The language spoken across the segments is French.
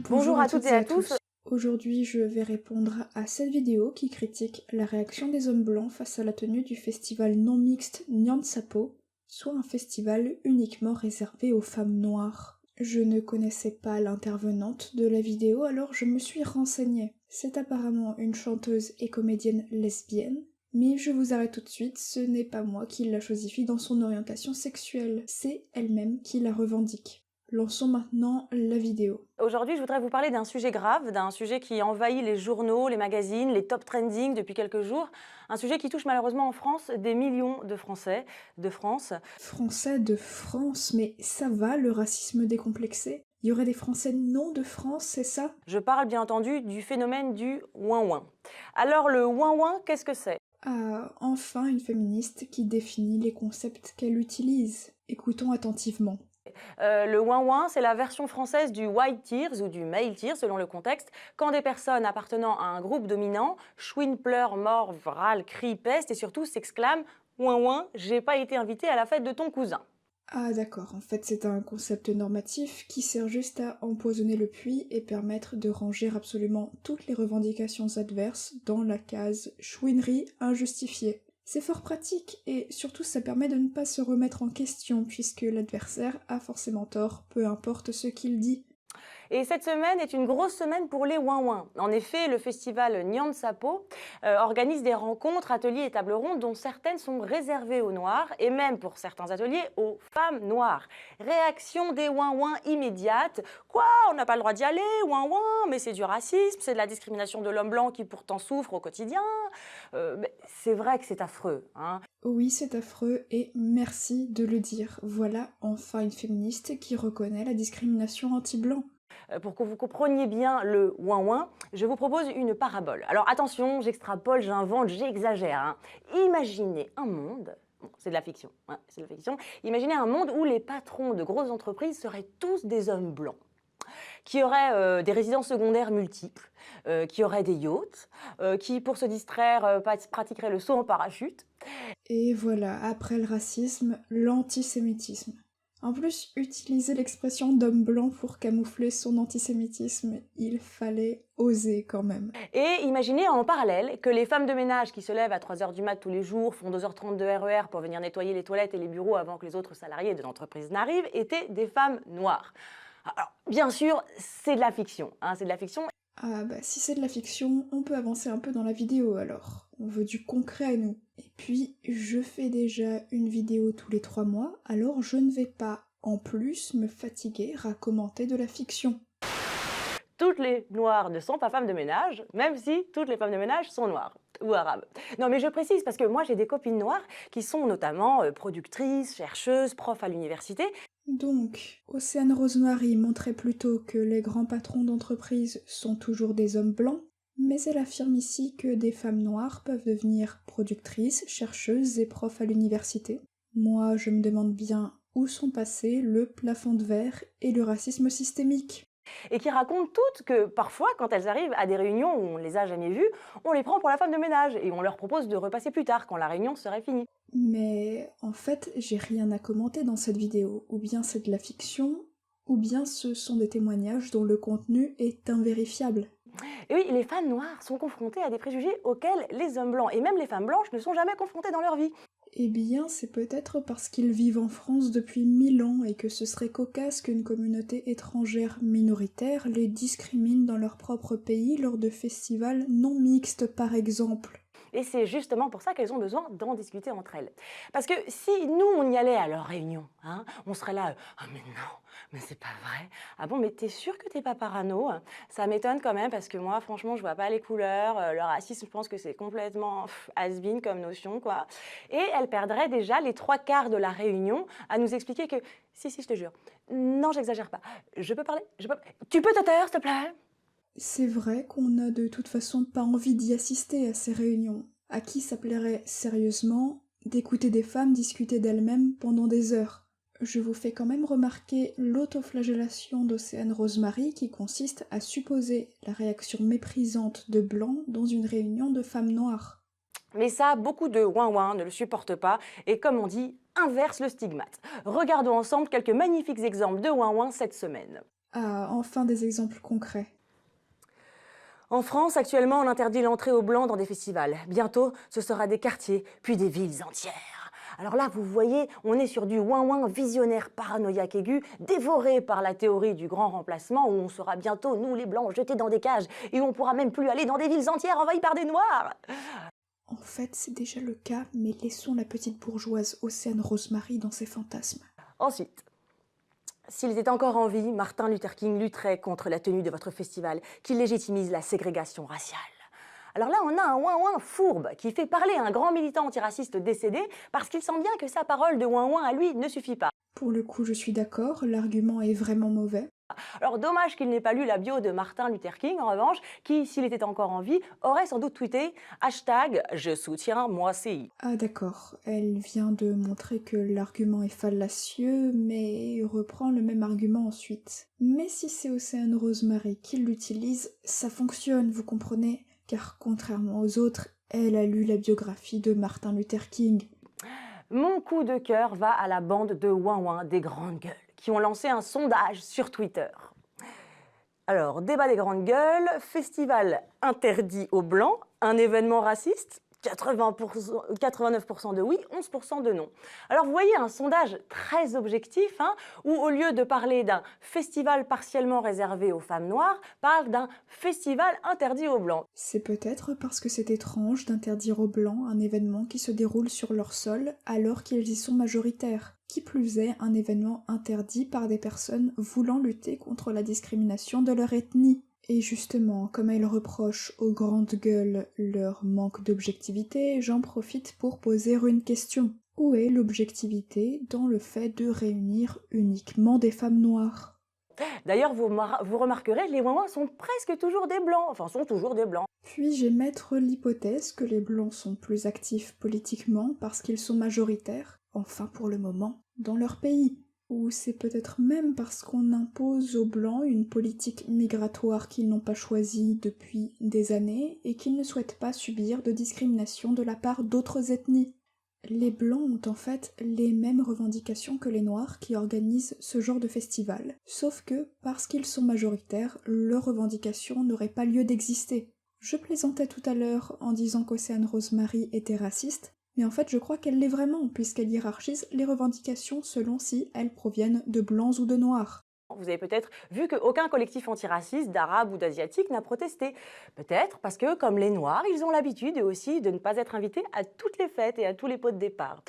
Bonjour à toutes et à tous. Aujourd'hui, je vais répondre à cette vidéo qui critique la réaction des hommes blancs face à la tenue du festival non mixte Nyan Sapo, soit un festival uniquement réservé aux femmes noires. Je ne connaissais pas l'intervenante de la vidéo, alors je me suis renseignée. C'est apparemment une chanteuse et comédienne lesbienne, mais je vous arrête tout de suite, ce n'est pas moi qui la chosifie dans son orientation sexuelle, c'est elle-même qui la revendique. Lançons maintenant la vidéo. Aujourd'hui, je voudrais vous parler d'un sujet grave, d'un sujet qui envahit les journaux, les magazines, les top trending depuis quelques jours. Un sujet qui touche malheureusement en France des millions de Français de France. Français de France, mais ça va le racisme décomplexé? Il y aurait des Français non de France, c'est ça? Je parle bien entendu du phénomène du ouin-ouin. Alors le ouin-ouin, qu'est-ce que c'est? Ah, enfin une féministe qui définit les concepts qu'elle utilise. Écoutons attentivement. Le ouin-ouin, c'est la version française du white tears ou du male tears selon le contexte, quand des personnes appartenant à un groupe dominant chouinent, pleurent, mordent, râlent, crient, pestent et surtout s'exclament « ouin-ouin, j'ai pas été invité à la fête de ton cousin ». Ah d'accord, en fait c'est un concept normatif qui sert juste à empoisonner le puits et permettre de ranger absolument toutes les revendications adverses dans la case chouinerie injustifiée. C'est fort pratique et surtout ça permet de ne pas se remettre en question puisque l'adversaire a forcément tort, peu importe ce qu'il dit. Et cette semaine est une grosse semaine pour les ouin-ouin. En effet, le festival Nyan Sapo organise des rencontres, ateliers et tables rondes dont certaines sont réservées aux Noirs et même pour certains ateliers aux femmes noires. Réaction des ouin-ouin immédiate. Quoi? On n'a pas le droit d'y aller, ouin-ouin, mais c'est du racisme, c'est de la discrimination de l'homme blanc qui pourtant souffre au quotidien. C'est vrai que c'est affreux, hein. Oui, c'est affreux et merci de le dire. Voilà enfin une féministe qui reconnaît la discrimination anti-blanc. Pour que vous compreniez bien le ouin-ouin, je vous propose une parabole. Alors attention, j'extrapole, j'invente, j'exagère, hein. Imaginez un monde, bon, c'est de la fiction, hein, c'est de la fiction. Imaginez un monde où les patrons de grosses entreprises seraient tous des hommes blancs, qui auraient des résidences secondaires multiples, qui auraient des yachts, qui pour se distraire pratiqueraient le saut en parachute. Et voilà, après le racisme, l'antisémitisme. En plus, utiliser l'expression d'homme blanc pour camoufler son antisémitisme, il fallait oser quand même. Et imaginez en parallèle que les femmes de ménage qui se lèvent à 3 h du mat tous les jours, font 2 h 30 de RER pour venir nettoyer les toilettes et les bureaux avant que les autres salariés de l'entreprise n'arrivent, étaient des femmes noires. Alors, bien sûr, c'est de la fiction, hein, c'est de la fiction. Ah bah si c'est de la fiction, on peut avancer un peu dans la vidéo alors. On veut du concret à nous. Et puis, je fais déjà une vidéo tous les 3 mois, alors je ne vais pas, en plus, me fatiguer à commenter de la fiction. Toutes les noires ne sont pas femmes de ménage, même si toutes les femmes de ménage sont noires ou arabes. Non mais je précise parce que moi j'ai des copines noires qui sont notamment productrices, chercheuses, profs à l'université. Donc, Océane Rosemary montrait plutôt que les grands patrons d'entreprise sont toujours des hommes blancs, mais elle affirme ici que des femmes noires peuvent devenir productrices, chercheuses et profs à l'université. Moi, je me demande bien où sont passés le plafond de verre et le racisme systémique. Et qui racontent toutes que parfois, quand elles arrivent à des réunions où on les a jamais vues, on les prend pour la femme de ménage et on leur propose de repasser plus tard, quand la réunion serait finie. Mais en fait, j'ai rien à commenter dans cette vidéo. Ou bien c'est de la fiction, ou bien ce sont des témoignages dont le contenu est invérifiable. Et oui, les femmes noires sont confrontées à des préjugés auxquels les hommes blancs et même les femmes blanches ne sont jamais confrontées dans leur vie. Eh bien, c'est peut-être parce qu'ils vivent en France depuis 1000 ans et que ce serait cocasse qu'une communauté étrangère minoritaire les discrimine dans leur propre pays lors de festivals non mixtes, par exemple. Et c'est justement pour ça qu'elles ont besoin d'en discuter entre elles. Parce que si nous, on y allait à leur réunion, hein, on serait là, « Ah mais non, mais c'est pas vrai. Ah bon, mais t'es sûr que t'es pas parano? Ça m'étonne quand même parce que moi, franchement, je vois pas les couleurs. Le racisme, je pense que c'est complètement has-been comme notion, quoi. » Et elles perdraient déjà les 3/4 de la réunion à nous expliquer que, si, je te jure, non, j'exagère pas. Je peux parler? Tu peux te taire, s'il te plaît? C'est vrai qu'on n'a de toute façon pas envie d'y assister à ces réunions. À qui ça plairait sérieusement d'écouter des femmes discuter d'elles-mêmes pendant des heures? Je vous fais quand même remarquer l'autoflagellation d'Océane Rosemary qui consiste à supposer la réaction méprisante de blancs dans une réunion de femmes noires. Mais ça, beaucoup de ouin-ouin ne le supportent pas et comme on dit, inverse le stigmate. Regardons ensemble quelques magnifiques exemples de ouin-ouin cette semaine. Ah, enfin des exemples concrets. En France, actuellement, on interdit l'entrée aux Blancs dans des festivals. Bientôt, ce sera des quartiers, puis des villes entières. Alors là, vous voyez, on est sur du ouin-ouin visionnaire paranoïaque aigu, dévoré par la théorie du grand remplacement, où on sera bientôt, nous les Blancs, jetés dans des cages, et où on pourra même plus aller dans des villes entières envahies par des Noirs. En fait, c'est déjà le cas, mais laissons la petite bourgeoise Océane Rosemary dans ses fantasmes. Ensuite, s'il était encore en vie, Martin Luther King lutterait contre la tenue de votre festival qui légitimise la ségrégation raciale. Alors là, on a un ouin-ouin fourbe qui fait parler un grand militant antiraciste décédé parce qu'il sent bien que sa parole de ouin-ouin à lui ne suffit pas. Pour le coup, je suis d'accord, l'argument est vraiment mauvais. Alors dommage qu'il n'ait pas lu la bio de Martin Luther King, en revanche, qui, s'il était encore en vie, aurait sans doute tweeté # je soutiens moi CI. Ah d'accord, elle vient de montrer que l'argument est fallacieux, mais reprend le même argument ensuite. Mais si c'est Océane Rosemary qui l'utilise, ça fonctionne, vous comprenez? Car contrairement aux autres, elle a lu la biographie de Martin Luther King. Mon coup de cœur va à la bande de ouin-ouin des grandes gueules, qui ont lancé un sondage sur Twitter. Alors, débat des grandes gueules, festival interdit aux Blancs, un événement raciste, 89% de oui, 11% de non. Alors vous voyez un sondage très objectif, où au lieu de parler d'un festival partiellement réservé aux femmes noires, parle d'un festival interdit aux Blancs. C'est peut-être parce que c'est étrange d'interdire aux Blancs un événement qui se déroule sur leur sol alors qu'ils y sont majoritaires. Qui plus est, un événement interdit par des personnes voulant lutter contre la discrimination de leur ethnie. Et justement, comme elle reproche aux grandes gueules leur manque d'objectivité, j'en profite pour poser une question. Où est l'objectivité dans le fait de réunir uniquement des femmes noires? D'ailleurs, vous remarquerez, les ouin-ouin sont presque toujours des Blancs, enfin sont toujours des Blancs. Puis-je émettre l'hypothèse que les Blancs sont plus actifs politiquement parce qu'ils sont majoritaires, enfin pour le moment, dans leur pays? Ou c'est peut-être même parce qu'on impose aux Blancs une politique migratoire qu'ils n'ont pas choisie depuis des années et qu'ils ne souhaitent pas subir de discrimination de la part d'autres ethnies. Les Blancs ont en fait les mêmes revendications que les Noirs qui organisent ce genre de festival, sauf que, parce qu'ils sont majoritaires, leurs revendications n'auraient pas lieu d'exister. Je plaisantais tout à l'heure en disant qu'Océane Rosemary était raciste, mais en fait je crois qu'elle l'est vraiment, puisqu'elle hiérarchise les revendications selon si elles proviennent de blancs ou de noirs. Vous avez peut-être vu qu'aucun collectif antiraciste d'Arabes ou d'Asiatiques n'a protesté. Peut-être parce que, comme les Noirs, ils ont l'habitude eux aussi de ne pas être invités à toutes les fêtes et à tous les pots de départ.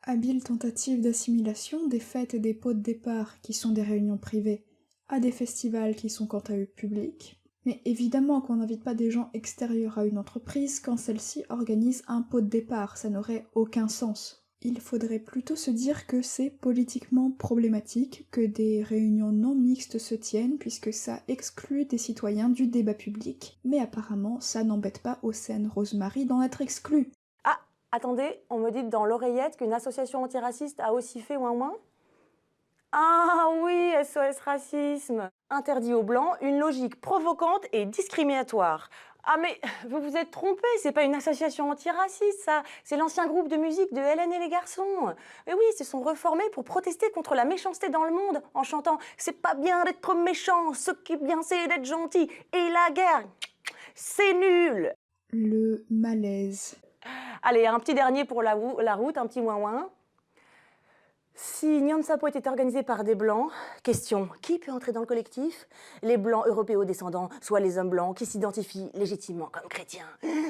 Habile tentative d'assimilation des fêtes et des pots de départ, qui sont des réunions privées, à des festivals qui sont quant à eux publics. Mais évidemment qu'on n'invite pas des gens extérieurs à une entreprise quand celle-ci organise un pot de départ, ça n'aurait aucun sens. Il faudrait plutôt se dire que c'est politiquement problématique que des réunions non mixtes se tiennent puisque ça exclut des citoyens du débat public, mais apparemment ça n'embête pas Océane Rosemary d'en être exclue. Ah, attendez, on me dit dans l'oreillette qu'une association antiraciste a aussi fait ouin-ouin. Ah oui, SOS Racisme. Interdit aux Blancs, une logique provocante et discriminatoire. Ah mais vous vous êtes trompé, c'est pas une association antiraciste ça, c'est l'ancien groupe de musique de Hélène et les garçons. Mais oui, ils se sont reformés pour protester contre la méchanceté dans le monde en chantant « C'est pas bien d'être méchant, ce qui est bien c'est d'être gentil, et la guerre, c'est nul !» Le malaise. Allez, un petit dernier pour la route, un petit ouin-ouin. Si Nyan Sapo était organisé par des Blancs, question, qui peut entrer dans le collectif? Les Blancs européo-descendants, soit les hommes blancs qui s'identifient légitimement comme chrétiens.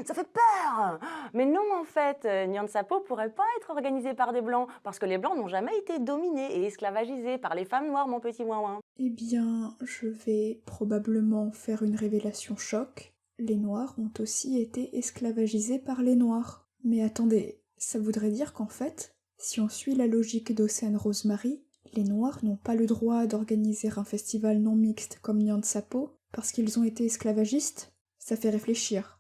Ça fait peur! Mais non, en fait, Nyan Sapo pourrait pas être organisé par des Blancs, parce que les Blancs n'ont jamais été dominés et esclavagisés par les femmes noires, mon petit ouin-ouin. Eh bien, je vais probablement faire une révélation choc. Les Noirs ont aussi été esclavagisés par les Noirs. Mais attendez, ça voudrait dire qu'en fait, si on suit la logique d'Océane Rosemary, les Noirs n'ont pas le droit d'organiser un festival non mixte comme Nyan Sapo parce qu'ils ont été esclavagistes? Ça fait réfléchir.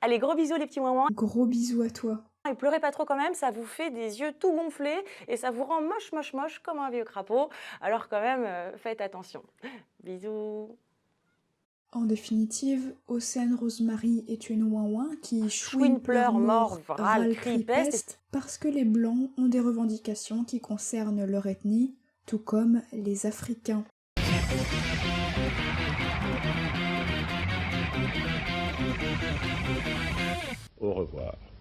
Allez, gros bisous les petits ouin-ouin. Gros bisous à toi. Et pleurez pas trop quand même, ça vous fait des yeux tout gonflés et ça vous rend moche comme un vieux crapaud. Alors quand même, faites attention. Bisous. En définitive, Océane Rosemary est une ouin-ouin qui chouine, pleure, mord, râle, crie, peste, parce que les Blancs ont des revendications qui concernent leur ethnie, tout comme les Africains. revoir.